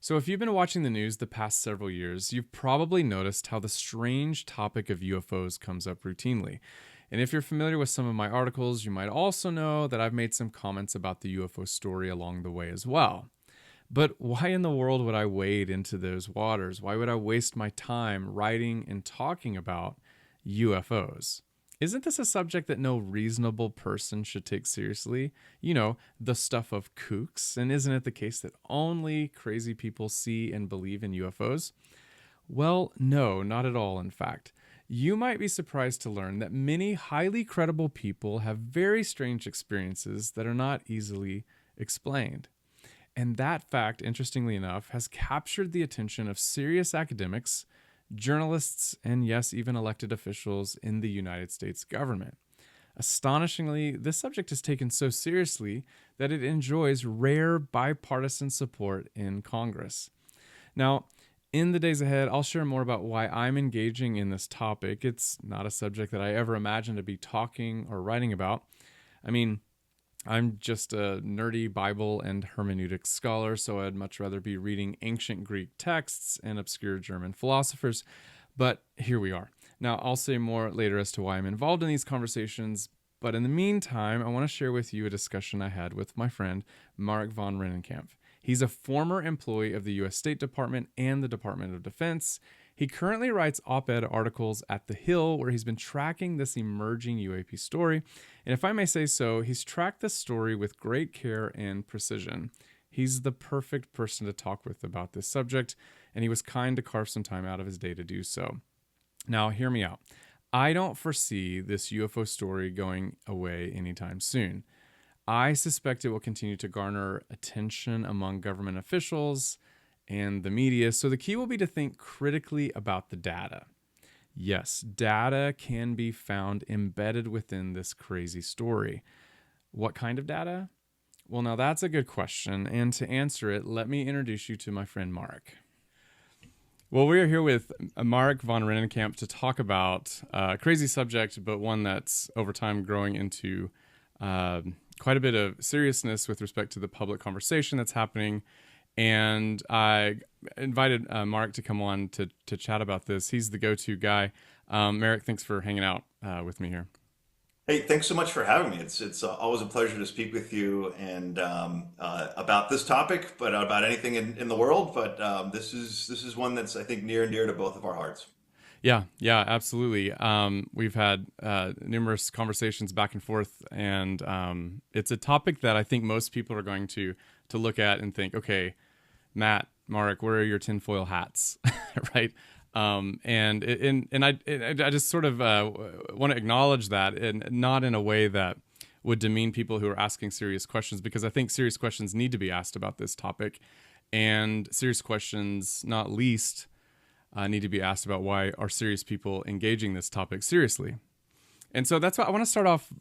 So, if you've been watching the news the past several years, you've probably noticed how the strange topic of UFOs comes up routinely. And if you're familiar with some of my articles, you might also know that I've made some comments about the UFO story along the way as well. But why in the world would I wade into those waters? Why would I waste my time writing and talking about UFOs? Isn't this a subject that no reasonable person should take seriously? You know, the stuff of kooks. And isn't it the case that only crazy people see and believe in UFOs? Well, no, not at all, in fact. You might be surprised to learn that many highly credible people have very strange experiences that are not easily explained. And that fact, interestingly enough, has captured the attention of serious academics, journalists, and yes, even elected officials in the United States government. Astonishingly, this subject is taken so seriously that it enjoys rare bipartisan support in Congress. Now, in the days ahead, I'll share more about why I'm engaging in this topic. It's not a subject that I ever imagined to be talking or writing about. I mean, I'm just a nerdy Bible and hermeneutics scholar, so I'd much rather be reading ancient Greek texts and obscure German philosophers. But here we are. Now, I'll say more later as to why I'm involved in these conversations. But in the meantime, I want to share with you a discussion I had with my friend, Marik von Rennenkampff. He's a former employee of the U.S. State Department and the Department of Defense. He currently writes op-ed articles at The Hill, where he's been tracking this emerging UAP story. And if I may say so, he's tracked this story with great care and precision. He's the perfect person to talk with about this subject, and he was kind to carve some time out of his day to do so. Now, hear me out. I don't foresee this UFO story going away anytime soon. I suspect it will continue to garner attention among government officials and the media, so the key will be to think critically about the data. Yes, data can be found embedded within this crazy story. What kind of data? Well, now that's a good question, and to answer it, let me introduce you to my friend Mark. Well, we are here with Marik von Rennenkampff to talk about a crazy subject, but one that's over time growing into quite a bit of seriousness with respect to the public conversation that's happening. And I invited Mark to come on to chat about this. He's the go-to guy. Mark, thanks for hanging out with me here. Hey, thanks so much for having me. It's always a pleasure to speak with you and about this topic, but about anything in the world. But this is one that's I think near and dear to both of our hearts. Yeah, absolutely. We've had numerous conversations back and forth, and it's a topic that I think most people are going to look at and think, okay, Matt, Mark, where are your tinfoil hats, right? I just sort of want to acknowledge that, and not in a way that would demean people who are asking serious questions, because I think serious questions need to be asked about this topic, and serious questions, not least, need to be asked about why are serious people engaging this topic seriously. And so that's why I want to start off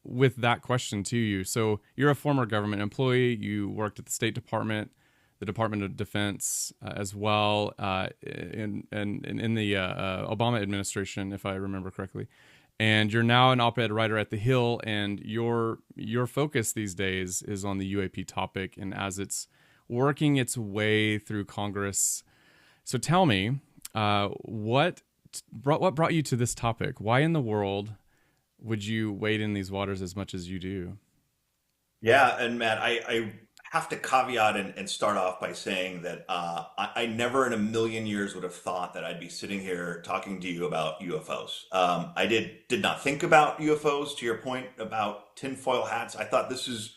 with that question to you. So you're a former government employee. You worked at the State Department, the Department of Defense as well, in the Obama administration, if I remember correctly. And you're now an op-ed writer at The Hill, and your focus these days is on the UAP topic and as it's working its way through Congress. So tell me, what brought you to this topic? Why in the world would you wade in these waters as much as you do? Yeah, and Matt, I have to caveat and start off by saying that I never in a million years would have thought that I'd be sitting here talking to you about UFOs. I did not think about UFOs. To your point about tinfoil hats, I thought this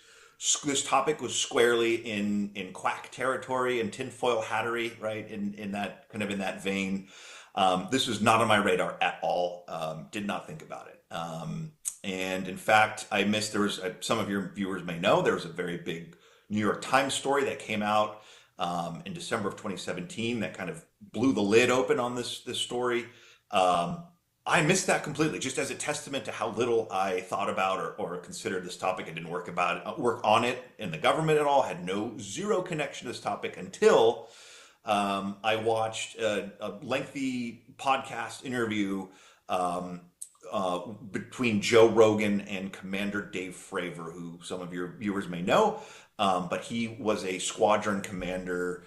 topic was squarely in quack territory and tinfoil hattery, right? In that kind of in that vein. This was not on my radar at all. Did not think about it. And in fact, I missed. There was some of your viewers may know there was a very big New York Times story that came out in December of 2017 that kind of blew the lid open on this story. I missed that completely, just as a testament to how little I thought about or considered this topic. I didn't work on it in the government at all. Had zero connection to this topic until I watched a lengthy podcast interview between Joe Rogan and Commander Dave Fravor, who some of your viewers may know. But he was a squadron commander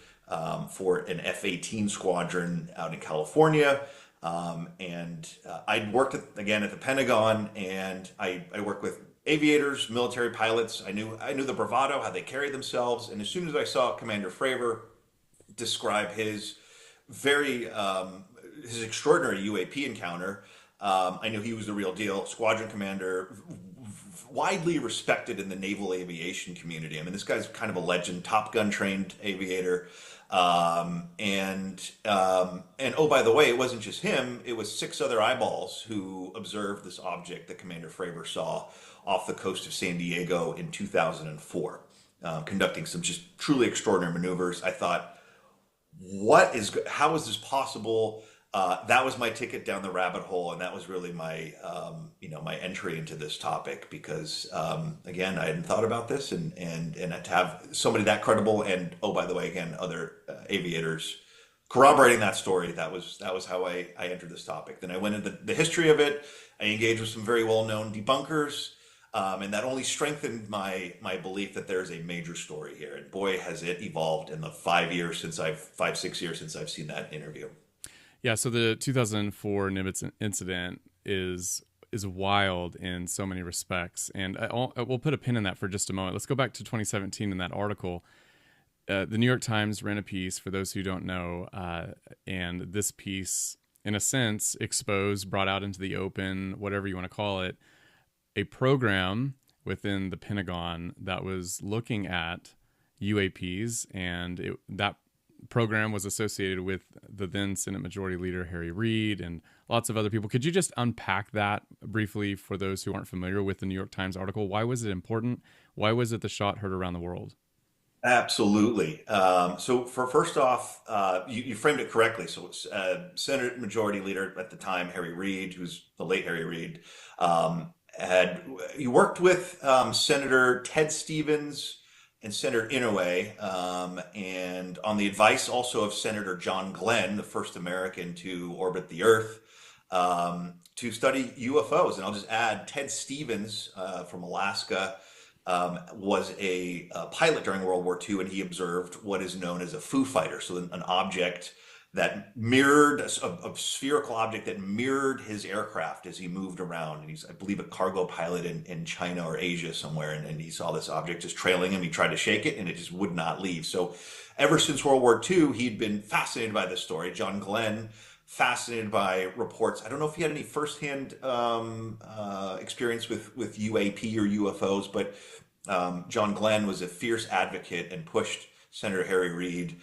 for an F-18 squadron out in California. I'd worked again at the Pentagon, and I worked with aviators, military pilots. I knew the bravado, how they carry themselves. And as soon as I saw Commander Fravor describe very his extraordinary UAP encounter, I knew he was the real deal. Squadron commander, widely respected in the naval aviation community. I mean, this guy's kind of a legend, Top Gun trained aviator. And oh, by the way, it wasn't just him. It was six other eyeballs who observed this object that Commander Fravor saw off the coast of San Diego in 2004, conducting some just truly extraordinary maneuvers. I thought, how is this possible? That was my ticket down the rabbit hole, and that was really my entry into this topic because, again, I hadn't thought about this, and to have somebody that credible, and oh, by the way, again, other aviators corroborating that story. That was how I entered this topic. Then I went into the history of it. I engaged with some very well-known debunkers. And that only strengthened my belief that there's a major story here. And boy, has it evolved in the 6 years since I've seen that interview. Yeah, so the 2004 Nimitz incident is wild in so many respects, and we'll put a pin in that for just a moment. Let's go back to 2017 in that article. The New York Times ran a piece, for those who don't know, and this piece, in a sense, brought out into the open, whatever you want to call it, a program within the Pentagon that was looking at UAPs, and that program was associated with the then Senate Majority Leader Harry Reid and lots of other people. Could you just unpack that briefly for those who aren't familiar with the New York Times article? Why was it important? Why was it the shot heard around the world? Absolutely. So for first off, you framed it correctly. So Senate Majority Leader at the time, Harry Reid, who's the late Harry Reid, he worked with Senator Ted Stevens and Senator Inouye, and on the advice also of Senator John Glenn, the first American to orbit the Earth, to study UFOs. And I'll just add, Ted Stevens from Alaska was a pilot during World War II, and he observed what is known as a Foo Fighter, so an object that mirrored a spherical object that mirrored his aircraft as he moved around. And he's, I believe, a cargo pilot in China or Asia somewhere. And he saw this object just trailing him. He tried to shake it and it just would not leave. So ever since World War II, he'd been fascinated by this story. John Glenn, fascinated by reports. I don't know if he had any firsthand experience with UAP or UFOs, but John Glenn was a fierce advocate and pushed Senator Harry Reid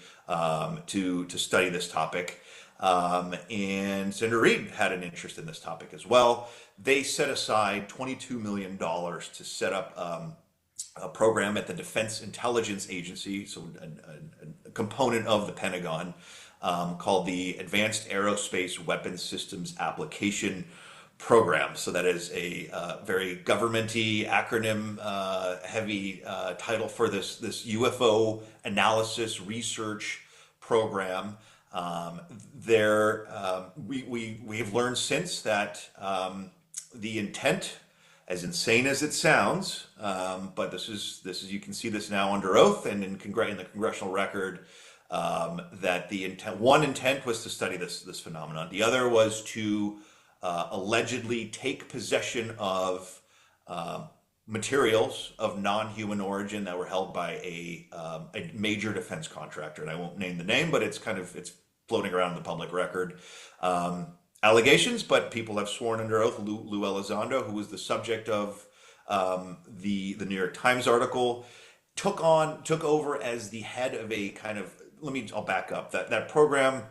to study this topic. And Senator Reid had an interest in this topic as well. They set aside $22 million to set up a program at the Defense Intelligence Agency, so a component of the Pentagon, called the Advanced Aerospace Weapons Systems Application Program. So that is a very governmenty, acronym heavy title for this UFO analysis research program. We have learned since that the intent, as insane as it sounds, but this is you can see this now under oath and in the congressional record, that the intent was to study this phenomenon. The other was to allegedly take possession of materials of non-human origin that were held by a major defense contractor, and I won't name the name, but it's floating around in the public record. Allegations, but people have sworn under oath. Lou Elizondo, who was the subject of the New York Times article, took over as the head of a kind of. I'll back up. That program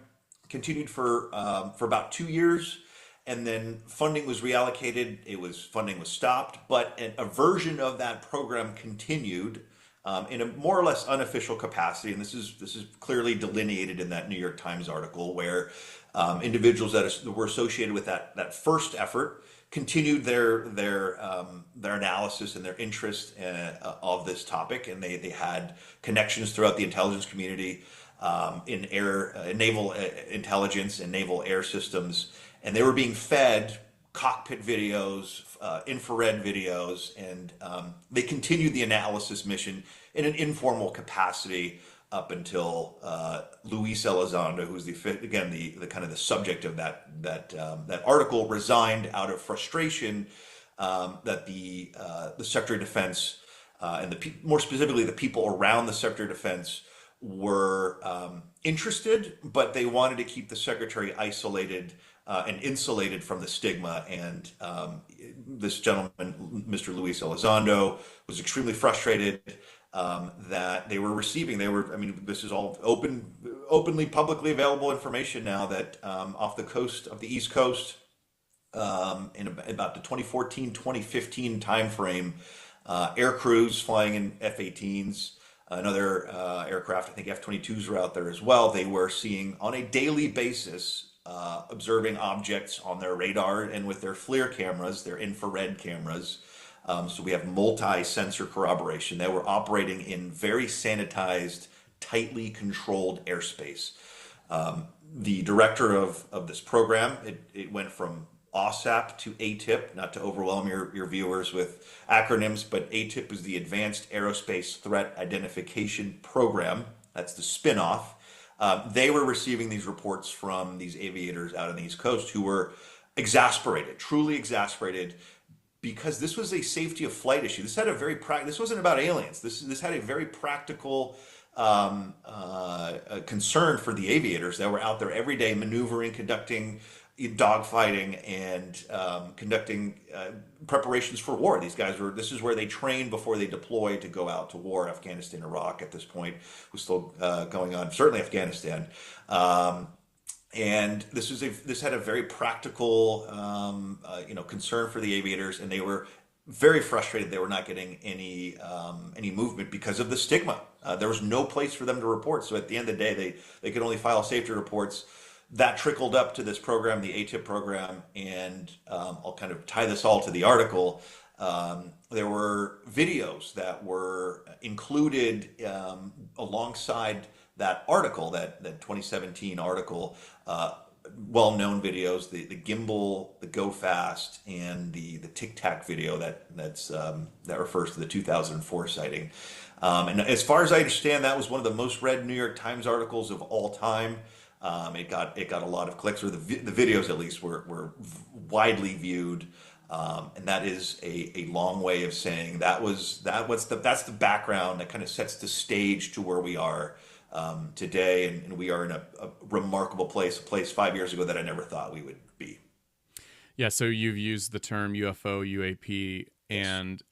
continued for about 2 years. And then funding was reallocated. Funding was stopped, but a version of that program continued in a more or less unofficial capacity. And this is clearly delineated in that New York Times article, where individuals that were associated with that first effort continued their analysis and their interest of this topic, and they had connections throughout the intelligence community in naval intelligence and naval air systems. And they were being fed cockpit videos, infrared videos, and they continued the analysis mission in an informal capacity up until Luis Elizondo, who's the kind of the subject of that article, resigned out of frustration that the Secretary of Defense and more specifically the people around the Secretary of Defense were interested, but they wanted to keep the Secretary isolated and insulated from the stigma. And this gentleman, Mr. Luis Elizondo, was extremely frustrated that I mean, this is all openly, publicly available information now that off the coast of the East Coast, in about the 2014, 2015 timeframe, air crews flying in F-18s, another aircraft, I think F-22s were out there as well. They were seeing on a daily basis, observing objects on their radar and with their FLIR cameras, their infrared cameras. So we have multi-sensor corroboration. They were operating in very sanitized, tightly controlled airspace. The director of this program, it went from OSAP to ATIP, not to overwhelm your viewers with acronyms, but ATIP is the Advanced Aerospace Threat Identification Program. That's the spinoff. They were receiving these reports from these aviators out on the East Coast who were exasperated, truly exasperated, because this was a safety of flight issue. This had a this wasn't about aliens. This had a very practical concern for the aviators that were out there every day maneuvering, conducting dogfighting, and conducting preparations for war. This is where they trained before they deployed to go out to war. Afghanistan, Iraq at this point was still going on, certainly Afghanistan. And this had a very practical, concern for the aviators, and they were very frustrated they were not getting any movement because of the stigma. There was no place for them to report. So at the end of the day, they could only file safety reports. That trickled up to this program, the ATIP program, and I'll kind of tie this all to the article. There were videos that were included alongside that article, that 2017 article, well-known videos, the gimbal, the go fast, and the tic tac video that refers to the 2004 sighting. And as far as I understand, that was one of the most read New York Times articles of all time. It got a lot of clicks, or the videos at least were widely viewed. And that is a long way of saying that's the background that kind of sets the stage to where we are today, and we are in a remarkable place, a place 5 years ago that I never thought we would be. Yeah, so you've used the term UFO, UAP, and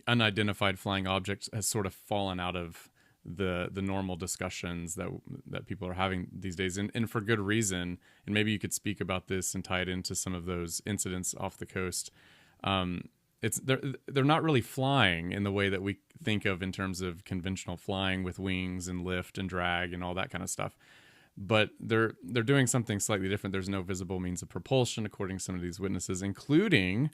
unidentified flying objects has sort of fallen out of the normal discussions that people are having these days, and for good reason. And maybe you could speak about this and tie it into some of those incidents off the coast. They're not really flying in the way that we think of in terms of conventional flying with wings and lift and drag and all that kind of stuff. But they're doing something slightly different. There's no visible means of propulsion, according to some of these witnesses, including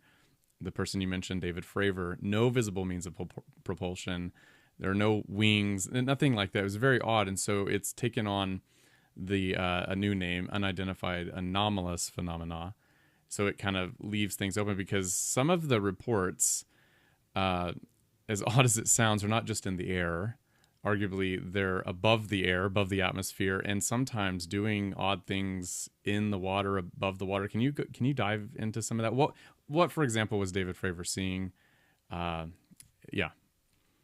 the person you mentioned, David Fravor. No visible means of propulsion. There are no wings, nothing like that. It was very odd, and so it's taken on a new name, Unidentified Anomalous Phenomena. So it kind of leaves things open, because some of the reports, as odd as it sounds, are not just in the air. Arguably, they're above the air, above the atmosphere, and sometimes doing odd things in the water, above the water. Can you dive into some of that? What, for example, was David Fravor seeing? Yeah.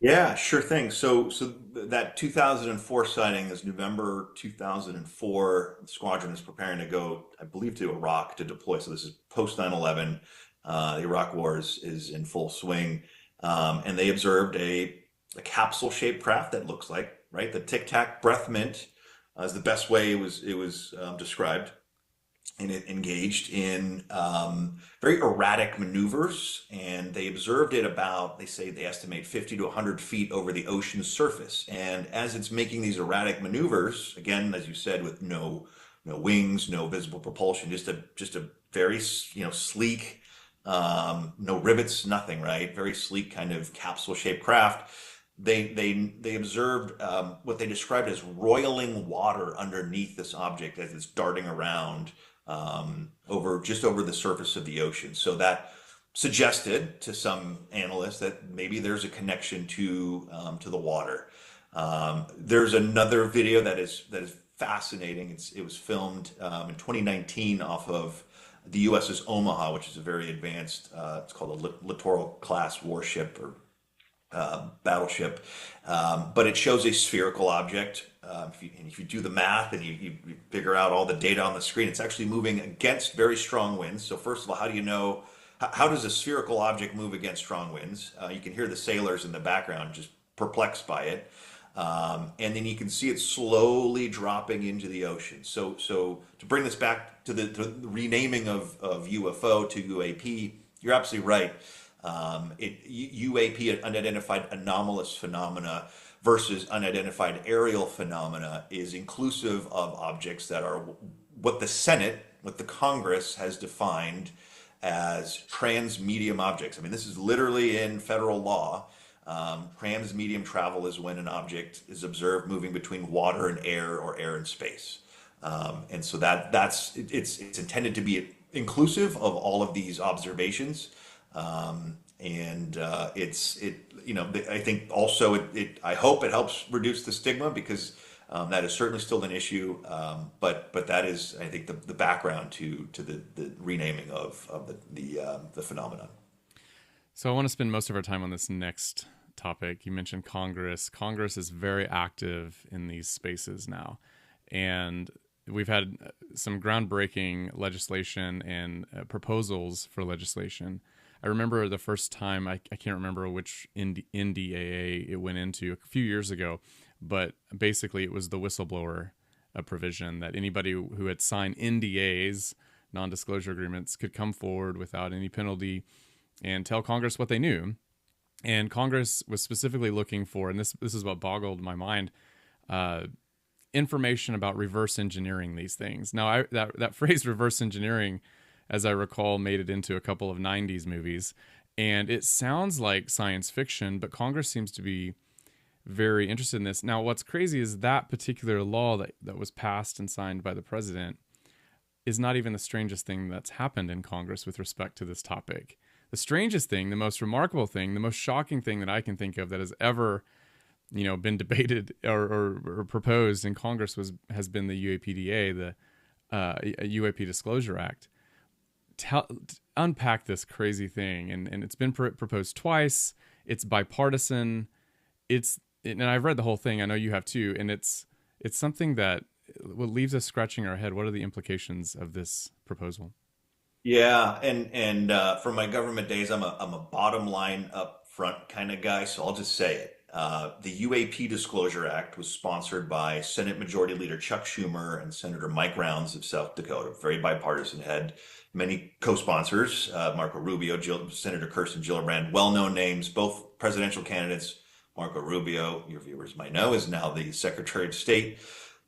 Yeah, sure thing. So that 2004 sighting is November 2004. The squadron is preparing to go, I believe, to Iraq to deploy. So this is post 9/11. The Iraq War is in full swing, and they observed a capsule-shaped craft that looks like, right, the Tic Tac breath mint is the best way it was described. And it engaged in very erratic maneuvers, and they observed it about, they estimate 50 to 100 feet over the ocean's surface. And as it's making these erratic maneuvers, again, as you said, with no wings, no visible propulsion, just a very sleek, no rivets, nothing, right? Very sleek kind of capsule-shaped craft. They observed what they described as roiling water underneath this object as it's darting around over the surface of the ocean. So that suggested to some analysts that maybe there's a connection to the water. There's another video that is fascinating. It was filmed in 2019 off of the USS Omaha, which is a very advanced. It's called a littoral class warship or battleship, but it shows a spherical object. If you do the math and you figure out all the data on the screen, it's actually moving against very strong winds. So first of all, how do you know how does a spherical object move against strong winds? You can hear the sailors in the background just perplexed by it. And then you can see it slowly dropping into the ocean. So to bring this back to the renaming of UFO to UAP, you're absolutely right. UAP, unidentified anomalous phenomena, versus unidentified aerial phenomena, is inclusive of objects that are what the Senate, what the Congress has defined as transmedium objects. I mean, this is literally in federal law. Transmedium travel is when an object is observed moving between water and air or air and space. And so it's intended to be inclusive of all of these observations. I think also I hope it helps reduce the stigma because that is certainly still an issue. But that is, I think, the background to the renaming of the phenomenon. So I want to spend most of our time on this next topic. You mentioned Congress. Congress is very active in these spaces now. And we've had some groundbreaking legislation and proposals for legislation. I remember the first time, I can't remember which NDAA it went into a few years ago, but basically it was the whistleblower provision that anybody who had signed NDAs, non-disclosure agreements, could come forward without any penalty and tell Congress what they knew. And Congress was specifically looking for, and this is what boggled my mind, information about reverse engineering these things. Now, that phrase reverse engineering, as I recall, made it into a couple of 90s movies. And it sounds like science fiction, but Congress seems to be very interested in this. Now, what's crazy is that particular law that was passed and signed by the president is not even the strangest thing that's happened in Congress with respect to this topic. The strangest thing, the most remarkable thing, the most shocking thing that I can think of that has ever, been debated or proposed in Congress has been the UAPDA, the UAP Disclosure Act. Unpack this crazy thing, and it's been proposed twice. It's bipartisan. And I've read the whole thing. I know you have too, and it's something that leaves us scratching our head. What are the implications of this proposal? Yeah, and from my government days, I'm a bottom line up front kind of guy, so I'll just say it. The UAP Disclosure Act was sponsored by Senate Majority Leader Chuck Schumer and Senator Mike Rounds of South Dakota, very bipartisan, had many co-sponsors, Marco Rubio, Senator Kirsten Gillibrand, well-known names, both presidential candidates. Marco Rubio, your viewers might know, is now the Secretary of State.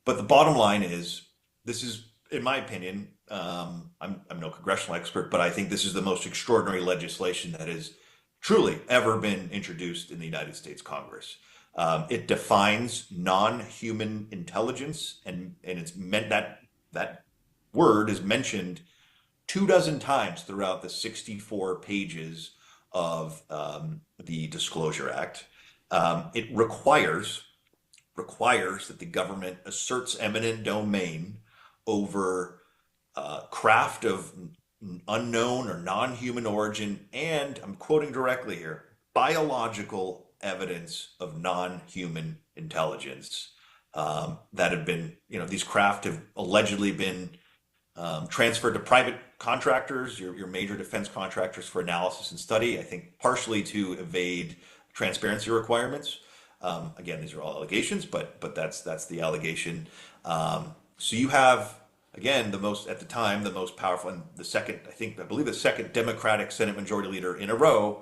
But the bottom line is, this is, in my opinion, I'm no congressional expert, but I think this is the most extraordinary legislation that has truly ever been introduced in the United States Congress. It defines non-human intelligence, and it's meant that word is mentioned 24 times throughout the 64 pages of the Disclosure Act. It requires that the government asserts eminent domain over craft of unknown or non-human origin, and I'm quoting directly here, biological evidence of non-human intelligence that have been, these craft have allegedly been transferred to private contractors, your major defense contractors for analysis and study, I think partially to evade transparency requirements. Again, these are all allegations, but that's the allegation. So you have, again, the most powerful, and I believe the second Democratic Senate Majority Leader in a row,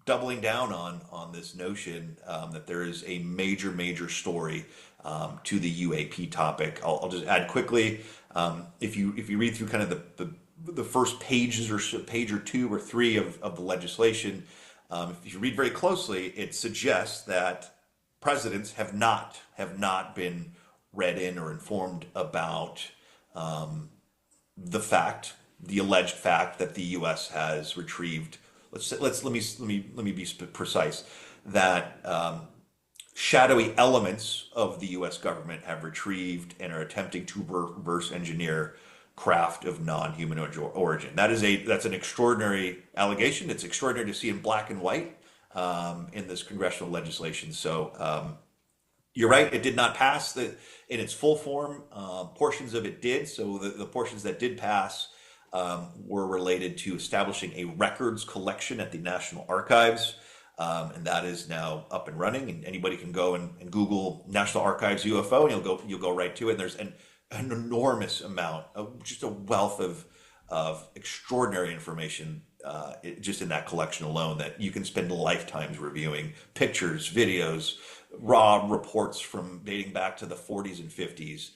doubling down on this notion that there is a major story to the UAP topic. I'll just add quickly, if you read through kind of the first pages or so, page or two or three of the legislation, if you read very closely, it suggests that presidents have not been read in or informed about the alleged fact that the U.S. has retrieved. Let me be precise. That shadowy elements of the U.S. government have retrieved and are attempting to reverse engineer craft of non-humanoid origin. That's an extraordinary allegation. It's extraordinary to see in black and white in this congressional legislation. So you're right; it did not pass in its full form. Portions of it did. So the portions that did pass were related to establishing a records collection at the National Archives. And that is now up and running, and anybody can go and Google National Archives UFO, and you'll go right to it. And there's an enormous amount of just a wealth of extraordinary information just in that collection alone that you can spend lifetimes reviewing pictures, videos, raw reports from dating back to the 40s and 50s.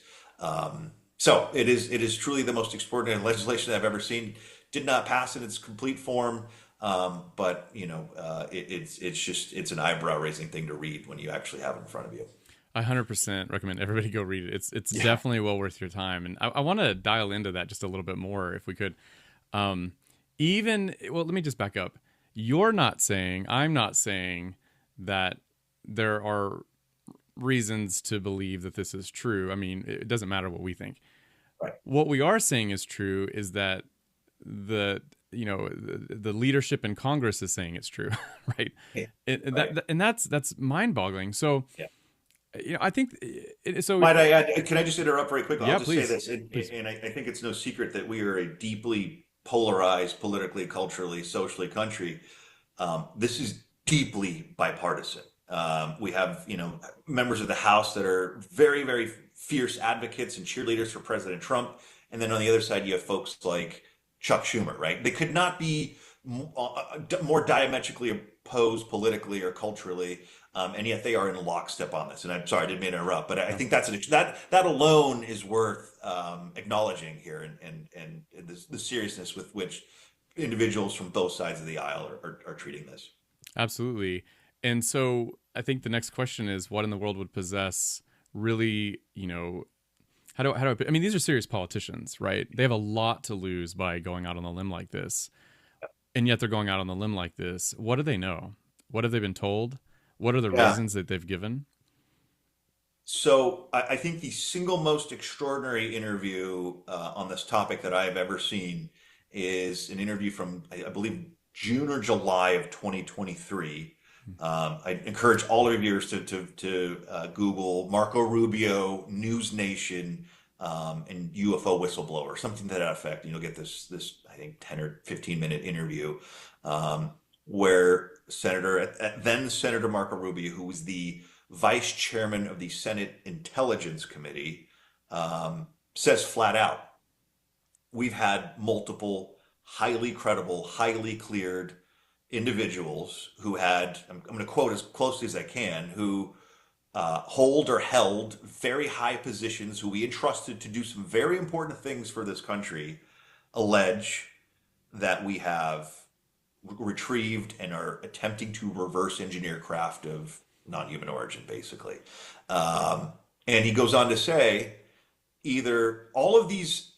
So it is truly the most extraordinary legislation I've ever seen. Did not pass in its complete form. But it's an eyebrow raising thing to read when you actually have it in front of you. I 100% recommend everybody go read it. It's Yeah. definitely well worth your time, and I want to dial into that just a little bit more if we could. Let me just back up. I'm not saying that there are reasons to believe that this is true. I mean, it doesn't matter what we think. Right. What we are saying is true is that the leadership in Congress is saying it's true, right? Yeah. Right. That's mind-boggling. So, Yeah. I think so. Might I add, can I just interrupt very quickly? I'll Yeah, just say please, this, please. and I think it's no secret that we are a deeply polarized, politically, culturally, socially country. This is deeply bipartisan. We have, members of the House that are very, very fierce advocates and cheerleaders for President Trump, and then on the other side, you have folks like Chuck Schumer, right? They could not be more diametrically opposed politically or culturally, and yet they are in lockstep on this. And I'm sorry, I didn't mean to interrupt, but I No, think that alone is worth acknowledging here, and the seriousness with which individuals from both sides of the aisle are treating this. absolutely. And so I think the next question is, what in the world would possess really, I mean, these are serious politicians, right? They have a lot to lose by going out on a limb like this. And yet they're going out on the limb like this. What do they know? What have they been told? What are the Yeah. reasons that they've given? So I think the single most extraordinary interview on this topic that I have ever seen is an interview from, I believe, June or July of 2023. I encourage all of your viewers to Google Marco Rubio, News Nation, and UFO whistleblower, something to that effect. And you'll get this I think 10 or 15-minute interview where then Senator Marco Rubio, who was the vice chairman of the Senate Intelligence Committee, says flat out, we've had multiple highly credible, highly cleared individuals who I'm going to quote as closely as I can, who hold or held very high positions, who we entrusted to do some very important things for this country, allege that we have retrieved and are attempting to reverse engineer craft of non-human origin, basically. And he goes on to say, either all of these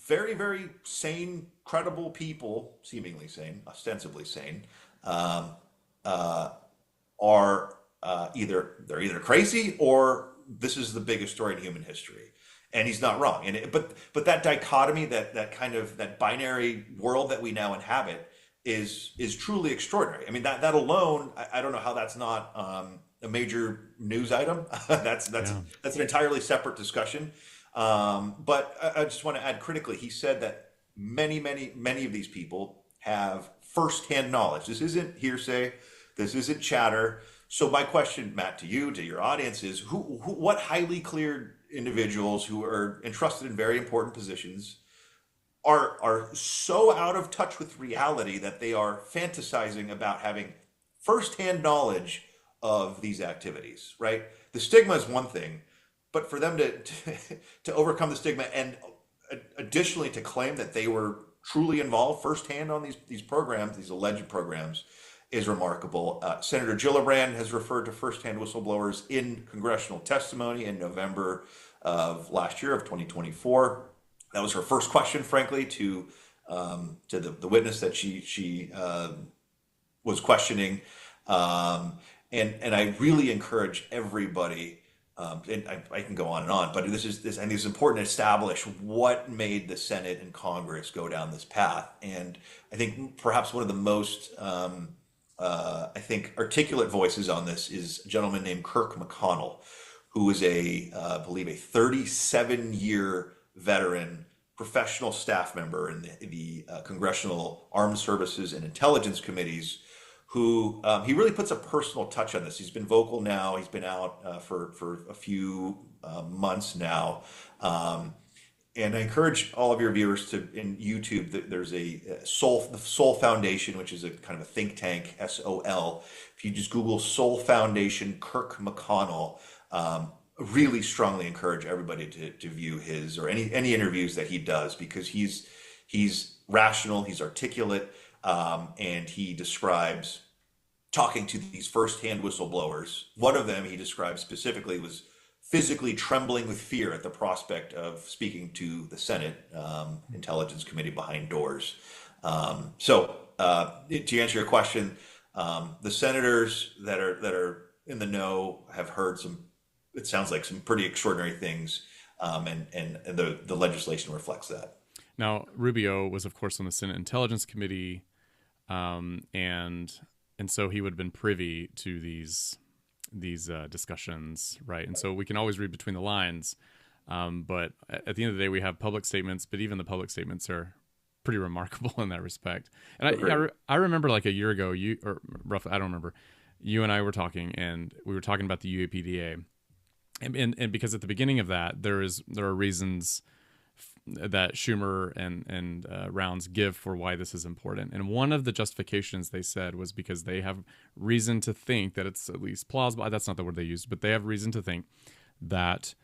very, very sane, credible people, seemingly sane, ostensibly sane, um, uh, are they're either crazy or this is the biggest story in human history. And he's not wrong. But that dichotomy, that kind of that binary world that we now inhabit is truly extraordinary. I mean, that alone, I don't know how that's not a major news item. That's Yeah. that's an entirely separate discussion. But I just want to add critically, he said that many of these people have firsthand knowledge. This isn't hearsay. This isn't chatter. So my question, Matt, to you, to your audience, is what highly cleared individuals who are entrusted in very important positions are so out of touch with reality that they are fantasizing about having firsthand knowledge of these activities, right? The stigma is one thing, but for them to overcome the stigma and additionally to claim that they were truly involved firsthand on these programs, these alleged programs, is remarkable. Senator Gillibrand has referred to firsthand whistleblowers in congressional testimony in November of last year, of 2024. That was her first question, frankly, to the witness that she was questioning. and I really encourage everybody, and I can go on and on, but I think it's important to establish what made the Senate and Congress go down this path. And I think perhaps one of the most, I think, articulate voices on this is a gentleman named Kirk McConnell, who is I believe, a 37-year veteran professional staff member in the Congressional Armed Services and Intelligence Committees, who he really puts a personal touch on this. He's been vocal now. He's been out for a few months now. And I encourage all of your viewers to, in YouTube, there's the Soul Foundation, which is a kind of a think tank, SOL. If you just Google Soul Foundation, Kirk McConnell, really strongly encourage everybody to view his or any interviews that he does, because he's rational, he's articulate, and he describes talking to these firsthand whistleblowers. One of them he described specifically was physically trembling with fear at the prospect of speaking to the Senate Intelligence Committee behind doors. To answer your question, the senators that are in the know have heard some, it sounds like, some pretty extraordinary things, and the legislation reflects that. Now, Rubio was, of course, on the Senate Intelligence Committee, and so he would have been privy to these discussions, right? And so we can always read between the lines, but at the end of the day, we have public statements, but even the public statements are pretty remarkable in that respect. And I remember like a year ago, I don't remember, you and I were talking, and we were talking about the UAPDA, and because at the beginning of that, there are reasons that Schumer and Rounds give for why this is important. And one of the justifications they said was because they have reason to think that it's at least plausible. That's not the word they used, but they have reason to think that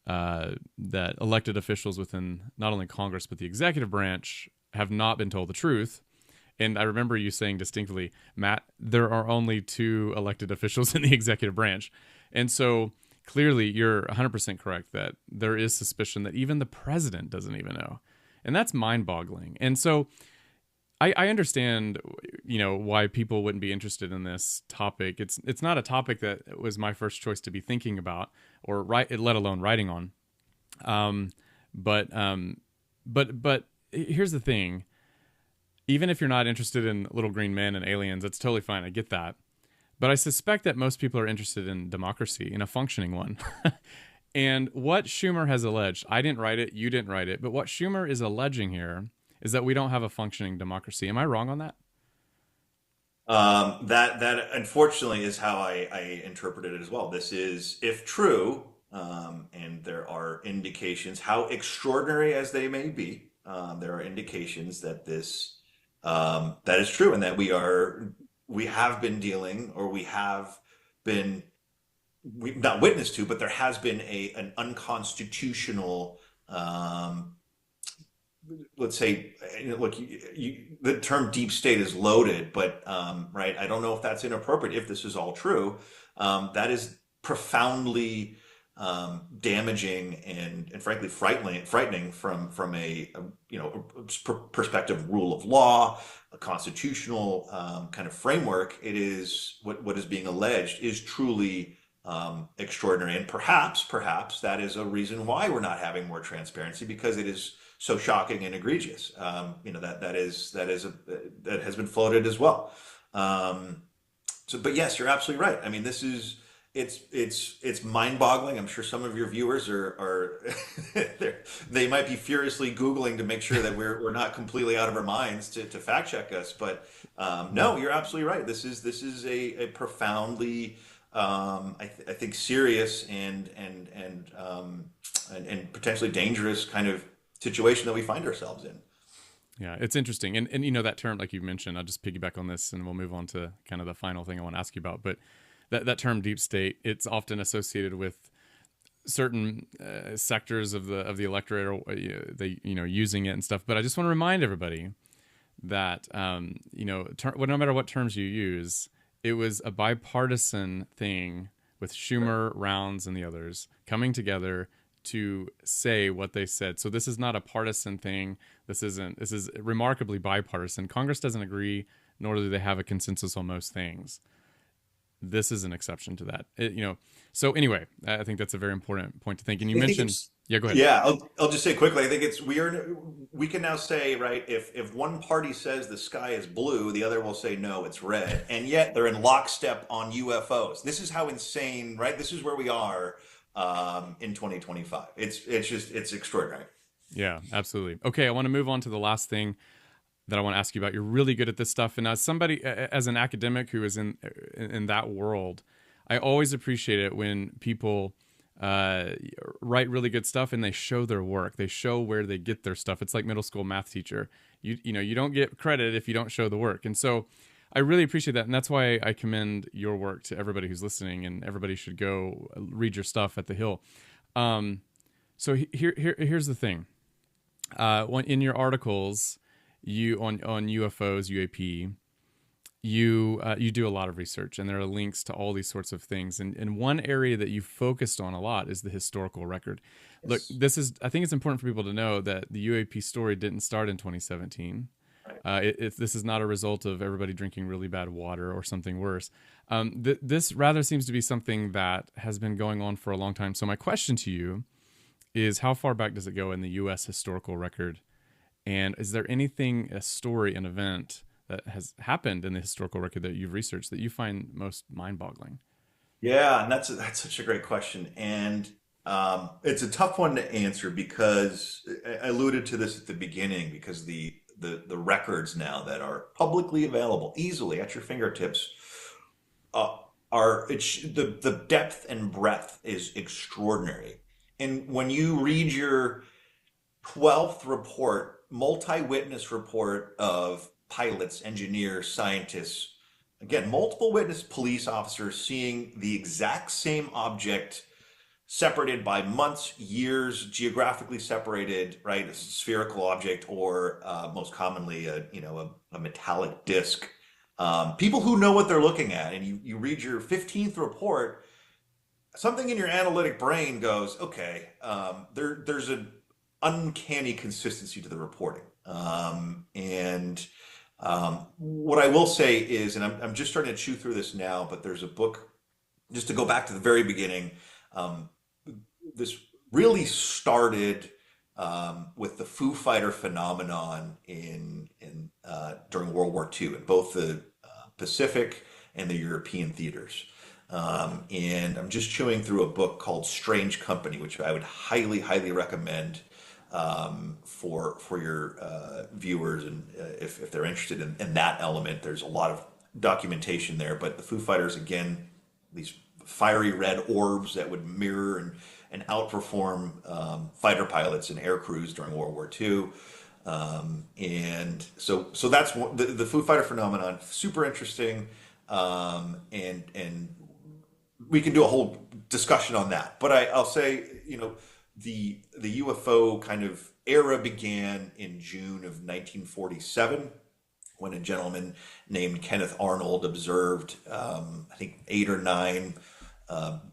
that elected officials within not only Congress but the executive branch have not been told the truth. And I remember you saying distinctly, Matt, there are only 2 elected officials in the executive branch. And so clearly, you're 100% correct that there is suspicion that even the president doesn't even know. And that's mind-boggling. And so I understand, why people wouldn't be interested in this topic. It's not a topic that was my first choice to be thinking about or let alone writing on. But here's the thing. Even if you're not interested in little green men and aliens, that's totally fine. I get that. But I suspect that most people are interested in democracy, in a functioning one. And what Schumer has alleged, I didn't write it, you didn't write it, but what Schumer is alleging here is that we don't have a functioning democracy. Am I wrong on that? That unfortunately is how I interpreted it as well. This is, if true, and there are indications, how extraordinary as they may be, there are indications that that is true, and that we have been dealing, or we've not witnessed to, but there has been an unconstitutional, let's say, look, the term deep state is loaded, but right, I don't know if that's inappropriate. If this is all true, that is profoundly damaging and frankly frightening from a perspective of rule of law, a constitutional kind of framework. It is what is being alleged is truly extraordinary, and perhaps that is a reason why we're not having more transparency, because it is so shocking and egregious. That has been floated as well. But yes, you're absolutely right. I mean, it's mind-boggling. I'm sure some of your viewers are they might be furiously Googling to make sure that we're not completely out of our minds to fact check us. But no, you're absolutely right. This is a profoundly I think serious and potentially dangerous kind of situation that we find ourselves in. Yeah, it's interesting. And that term, like you mentioned, I'll just piggyback on this and we'll move on to kind of the final thing I want to ask you about. But that term deep state, it's often associated with certain sectors of the electorate, or they using it and stuff. But I just want to remind everybody that no matter what terms you use, it was a bipartisan thing with Schumer, Rounds, and the others coming together to say what they said. So this is not a partisan thing. This is remarkably bipartisan. Congress doesn't agree, nor do they have a consensus on most things. this is an exception to that. So anyway, I think that's a very important point to think. And you I think mentioned, it's yeah, go ahead. yeah. I'll just say quickly. I think it's we can now say right if one party says the sky is blue, the other will say no, it's red, and yet they're in lockstep on UFOs. This is how insane, right? This is where we are in 2025. It's extraordinary. Yeah, absolutely. Okay, I want to move on to the last thing that I want to ask you about. You're really good at this stuff, and as somebody, as an academic who is in that world, I always appreciate it when people uh, write really good stuff and they show their work. They show where they get their stuff. It's like middle school math teacher. You don't get credit if you don't show the work, and so I really appreciate that, and that's why I commend your work to everybody who's listening, and everybody should go read your stuff at the Hill. Um, so here's the thing. In your articles, you on UFOs, UAP, you do a lot of research, and there are links to all these sorts of things. And one area that you focused on a lot is the historical record. Look, Yes. I think it's important for people to know that the UAP story didn't start in 2017. Right. This is not a result of everybody drinking really bad water or something worse. This rather seems to be something that has been going on for a long time. So my question to you is, how far back does it go in the U.S. historical record? And is there anything, a story, an event that has happened in the historical record that you've researched that you find most mind-boggling? Yeah, and that's such a great question, and it's a tough one to answer because I alluded to this at the beginning because the records now that are publicly available easily at your fingertips uh, the depth and breadth is extraordinary. And when you read your 12th report, multi-witness report of pilots, engineers, scientists, again, multiple witness police officers seeing the exact same object separated by months, years, geographically separated, right? A spherical object, or most commonly, a metallic disc. People who know what they're looking at, and you read your 15th report, something in your analytic brain goes, okay, there's an uncanny consistency to the reporting. And what I will say is, and I'm just starting to chew through this now, but there's a book, just to go back to the very beginning. Um, this really started with the Foo Fighter phenomenon in during World War II in both the Pacific and the European theaters. And I'm just chewing through a book called Strange Company, which I would highly, highly recommend for your viewers, and if they're interested in that element. There's a lot of documentation there, but the Foo Fighters, again, these fiery red orbs that would mirror and outperform fighter pilots and air crews during World War II. And so that's the Foo Fighter phenomenon. Super interesting, and we can do a whole discussion on that. But I'll say, the UFO kind of era began in June of 1947 when a gentleman named Kenneth Arnold observed, I think, 8 or 9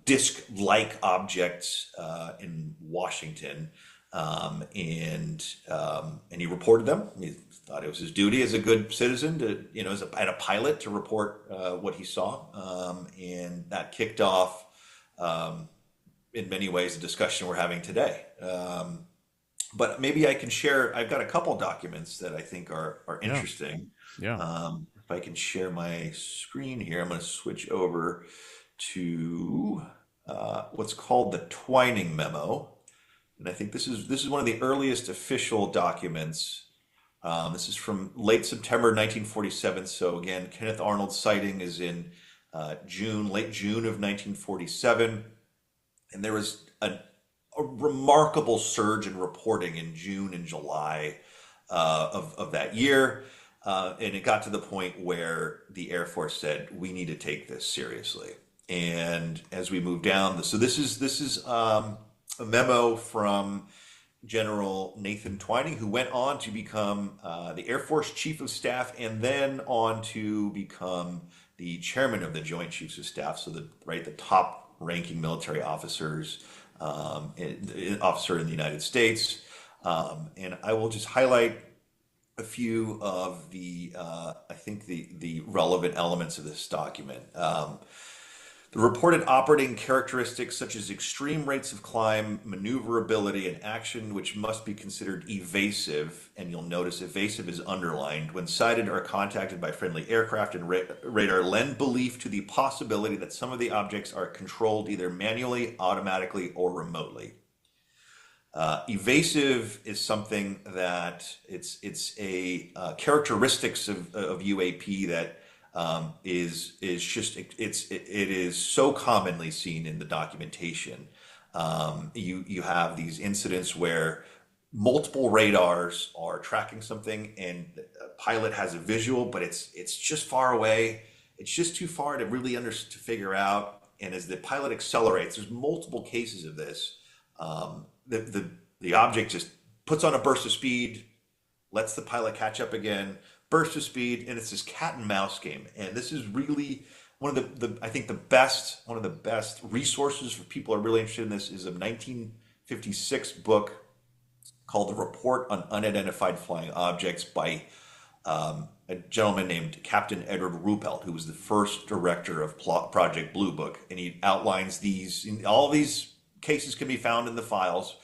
disc-like objects in Washington, and he reported them. He thought it was his duty as a good citizen to, and a pilot, to report what he saw, and that kicked off, in many ways, the discussion we're having today. But maybe I can share. I've got a couple documents that I think are Yeah, interesting. yeah. If I can share my screen here, I'm going to switch over to what's called the Twining Memo, and I think this is one of the earliest official documents. This is from late September 1947. So again, Kenneth Arnold's sighting is in late June of 1947, and there was a remarkable surge in reporting in June and July of that year. And it got to the point where the Air Force said, we need to take this seriously. And as we move down, so this is a memo from General Nathan Twining, who went on to become the Air Force Chief of Staff, and then on to become the Chairman of the Joint Chiefs of Staff. So the top ranking military officers, officer in the United States. And I will just highlight a few of the I think the relevant elements of this document. The reported operating characteristics such as extreme rates of climb, maneuverability, and action, which must be considered evasive, and you'll notice evasive is underlined, when sighted or contacted by friendly aircraft and radar, lend belief to the possibility that some of the objects are controlled either manually, automatically, or remotely. Evasive is something that it's a characteristics of UAP that is just it is so commonly seen in the documentation. You have these incidents where multiple radars are tracking something, and a pilot has a visual, but it's just far away. It's just too far to really to figure out. And as the pilot accelerates, there's multiple cases of this. The object just puts on a burst of speed, lets the pilot catch up again, burst of speed, and it's this cat and mouse game. And this is really one of the I think one of the best resources for people who are really interested in this is a 1956 book called The Report on Unidentified Flying Objects by a gentleman named Captain Edward Ruppelt, who was the first director of Project Blue Book, and he outlines these. All these cases can be found in the files,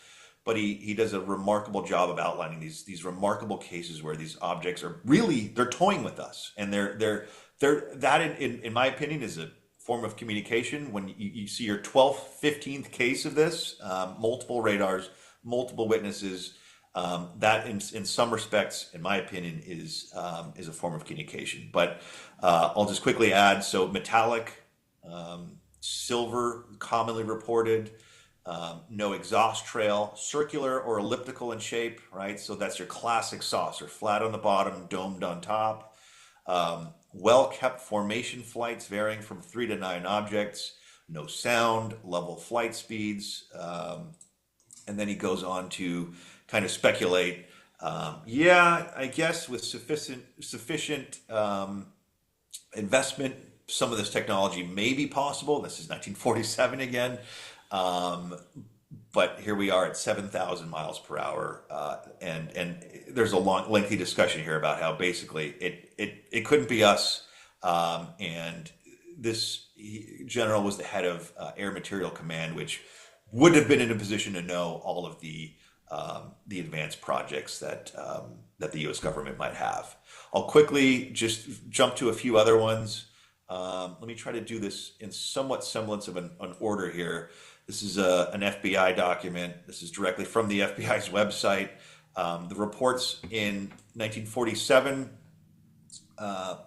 but he does a remarkable job of outlining these remarkable cases where these objects are really they're toying with us, and they're that in my opinion is a form of communication. When you see your 12th, 15th case of this, multiple radars, multiple witnesses, that in some respects, in my opinion, is a form of communication. But I'll just quickly add: so metallic, silver, commonly reported. No exhaust trail, circular or elliptical in shape, right? So that's your classic saucer, flat on the bottom, domed on top. Well-kept formation flights varying from 3 to 9 objects. No sound, level flight speeds. And then he goes on to kind of speculate. Yeah, I guess with sufficient investment, some of this technology may be possible. This is 1947 again. But here we are at 7,000 miles per hour, and there's a lengthy discussion here about how basically it couldn't be us, and this general was the head of Air Material Command, which would have been in a position to know all of the advanced projects that the U.S. government might have. I'll quickly just jump to a few other ones. Let me try to do this in somewhat semblance of an order here. This is an FBI document. This is directly from the FBI's website. The reports in 1947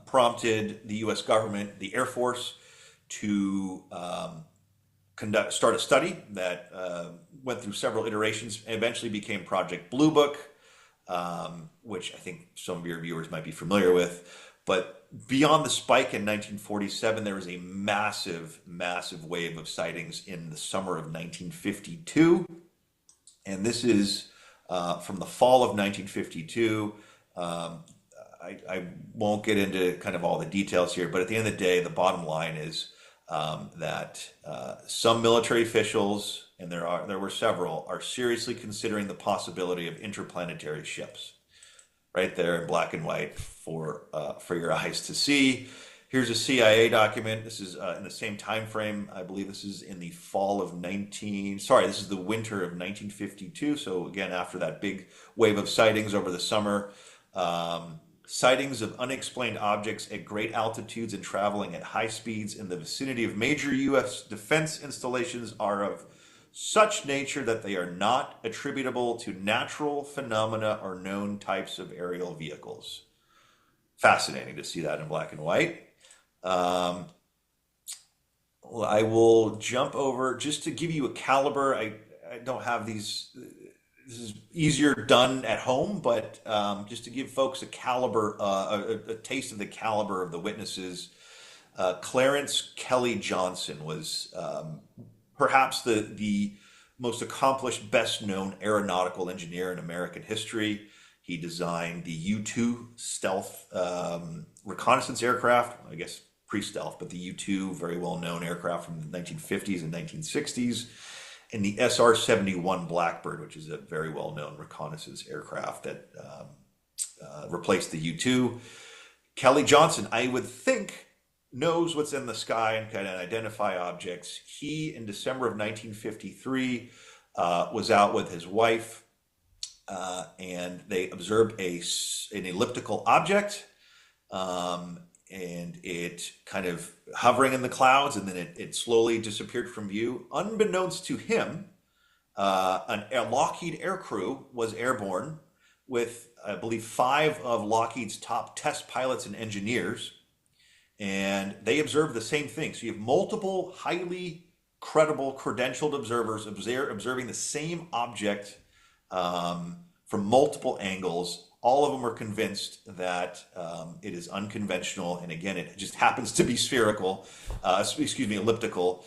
prompted the U.S. government, the Air Force, to start a study that went through several iterations and eventually became Project Blue Book, which I think some of your viewers might be familiar with. But beyond the spike in 1947, there was a massive, massive wave of sightings in the summer of 1952. And this is from the fall of 1952. I won't get into kind of all the details here, but at the end of the day, the bottom line is that some military officials, and there were several, are seriously considering the possibility of interplanetary ships. Right there in black and white for your eyes to see. Here's a CIA document. This is in the same time frame. I believe this is in the fall of this is the winter of 1952. So again, after that big wave of sightings over the summer, sightings of unexplained objects at great altitudes and traveling at high speeds in the vicinity of major U.S. defense installations are of such nature that they are not attributable to natural phenomena or known types of aerial vehicles. Fascinating to see that in black and white. I will jump over just to give you a caliber. I don't have these. This is easier done at home, but just to give folks a caliber, a taste of the caliber of the witnesses. Clarence Kelly Johnson was perhaps the most accomplished, best-known aeronautical engineer in American history. He designed the U-2 stealth reconnaissance aircraft, I guess pre-stealth, but the U-2, very well-known aircraft from the 1950s and 1960s, and the SR-71 Blackbird, which is a very well-known reconnaissance aircraft that replaced the U-2. Kelly Johnson, I would think, knows what's in the sky and can identify objects. He, in December of 1953, was out with his wife, and they observed an elliptical object, and it kind of hovering in the clouds, and then it slowly disappeared from view. Unbeknownst to him, a Lockheed aircrew was airborne with, I believe, 5 of Lockheed's top test pilots and engineers, and they observed the same thing. So you have multiple highly credible, credentialed observers observing the same object from multiple angles. All of them are convinced that it is unconventional, and again, it just happens to be spherical, elliptical,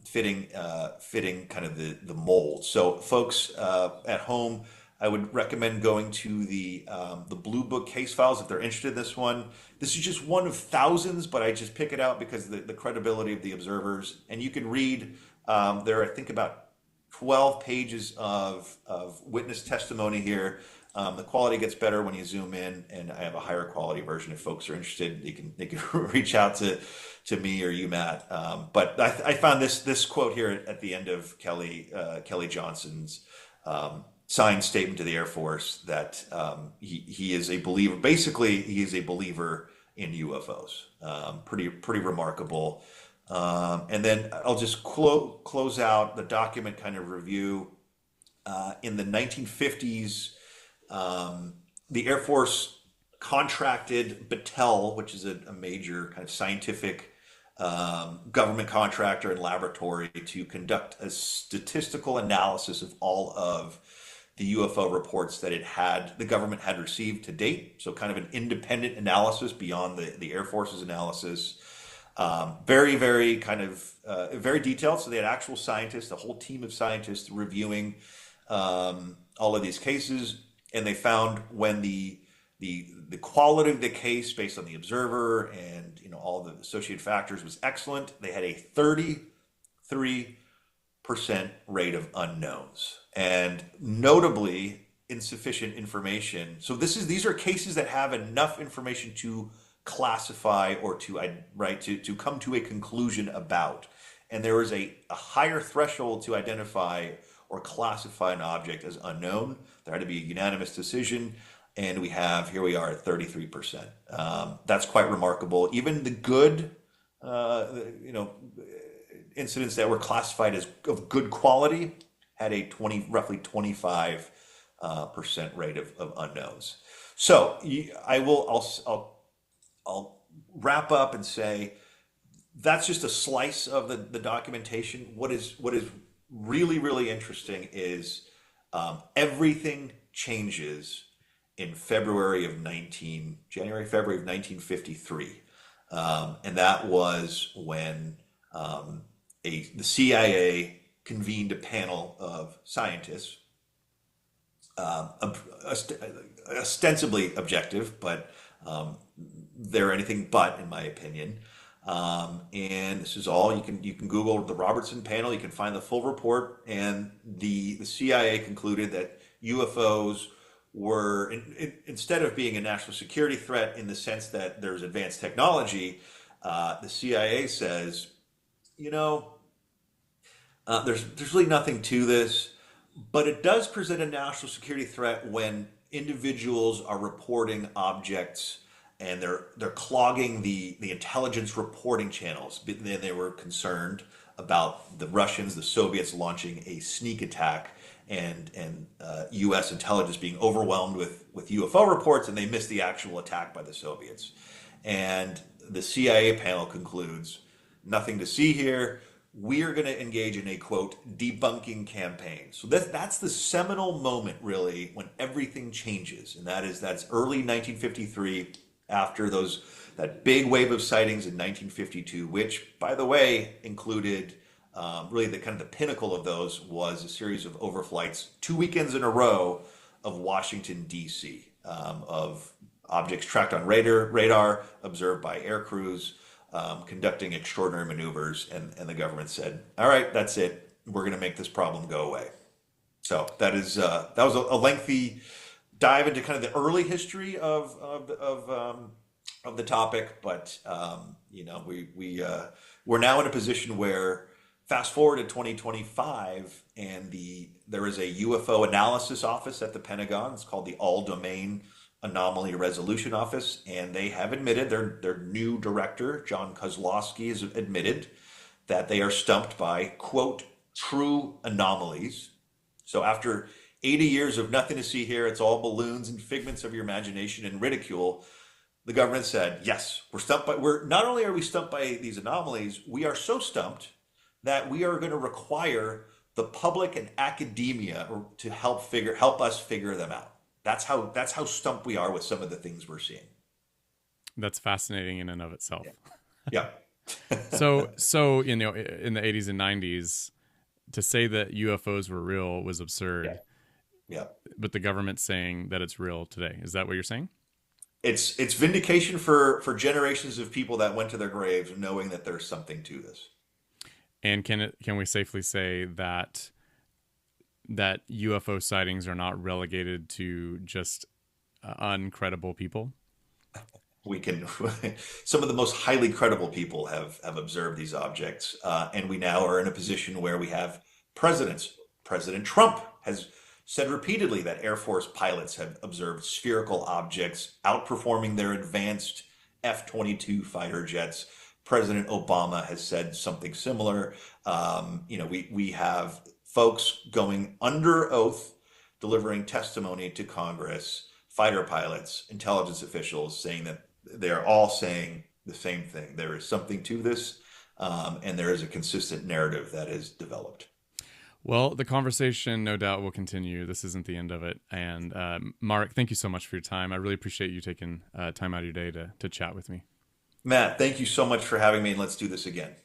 fitting kind of the mold. So, folks at home, I would recommend going to the Blue Book case files if they're interested in this one. This is just one of thousands, but I just pick it out because of the credibility of the observers. And you can read, there are, I think, about 12 pages of witness testimony here. The quality gets better when you zoom in, and I have a higher quality version. If folks are interested, they can reach out to me or you, Matt. But I found this quote here at the end of Kelly Johnson's signed statement to the Air Force that he is a believer. Basically, he is a believer in UFOs. Pretty remarkable. And then I'll just close out the document kind of review. In the 1950s, the Air Force contracted Battelle, which is a major kind of scientific government contractor and laboratory, to conduct a statistical analysis of all of the UFO reports that the government had received to date. So kind of an independent analysis beyond the Air Force's analysis. Very, very kind of very detailed. So they had actual scientists, a whole team of scientists reviewing all of these cases, and they found when the quality of the case based on the observer and all the associated factors was excellent. They had a 33% rate of unknowns, and notably insufficient information. So these are cases that have enough information to classify or to come to a conclusion about. And there was a higher threshold to identify or classify an object as unknown. There had to be a unanimous decision, and here we are at 33%. That's quite remarkable. Even the good, incidents that were classified as of good quality had a roughly 25% rate of unknowns. So I'll wrap up and say that's just a slice of the documentation. What is really, really interesting is everything changes in February of 1953. And that was when the CIA convened a panel of scientists, ostensibly objective, but they're anything but, in my opinion. And this is all you can Google the Robertson panel. You can find the full report, and the CIA concluded that UFOs were, instead of being a national security threat in the sense that there's advanced technology, the CIA says, there's really nothing to this, but it does present a national security threat when individuals are reporting objects and they're clogging the intelligence reporting channels. They were concerned about the Russians, the Soviets launching a sneak attack, and U.S. intelligence being overwhelmed with UFO reports, and they missed the actual attack by the Soviets. And the CIA panel concludes, nothing to see here. We are going to engage in a, quote, debunking campaign. So that's the seminal moment, really, when everything changes. And that's early 1953, after that big wave of sightings in 1952, which, by the way, included really the kind of the pinnacle of those was a series of overflights 2 weekends in a row of Washington, D.C., of objects tracked on radar, observed by air crews, conducting extraordinary maneuvers, and the government said, all right, that's it. We're going to make this problem go away. So that was a lengthy dive into kind of the early history of of the topic, but we're now in a position where fast forward to 2025, and there is a UFO analysis office at the Pentagon. It's called the All Domain Anomaly Resolution Office, and they have admitted their new director, John Kozlowski, has admitted that they are stumped by quote true anomalies. So after 80 years of nothing to see here, it's all balloons and figments of your imagination and ridicule. The government said, yes, we're stumped by, we're not only are we stumped by these anomalies, we are so stumped that we are going to require the public and academia to help us figure them out. That's how stumped we are with some of the things we're seeing. That's fascinating in and of itself. Yeah. So in the 80s and 90s, to say that UFOs were real was absurd. Yeah. Yeah. But the government's saying that it's real today. Is that what you're saying? It's vindication for generations of people that went to their graves knowing that there's something to this. And can we safely say that UFO sightings are not relegated to just uncredible people? We can. Some of the most highly credible people have observed these objects, and we now are in a position where we have presidents. President Trump has said repeatedly that Air Force pilots have observed spherical objects outperforming their advanced F-22 fighter jets. President Obama has said something similar. We have folks going under oath, delivering testimony to Congress, fighter pilots, intelligence officials, saying that they're all saying the same thing. There is something to this, and there is a consistent narrative that is developed. Well, the conversation, no doubt, will continue. This isn't the end of it. And Mark, thank you so much for your time. I really appreciate you taking time out of your day to chat with me. Matt, thank you so much for having me, and let's do this again.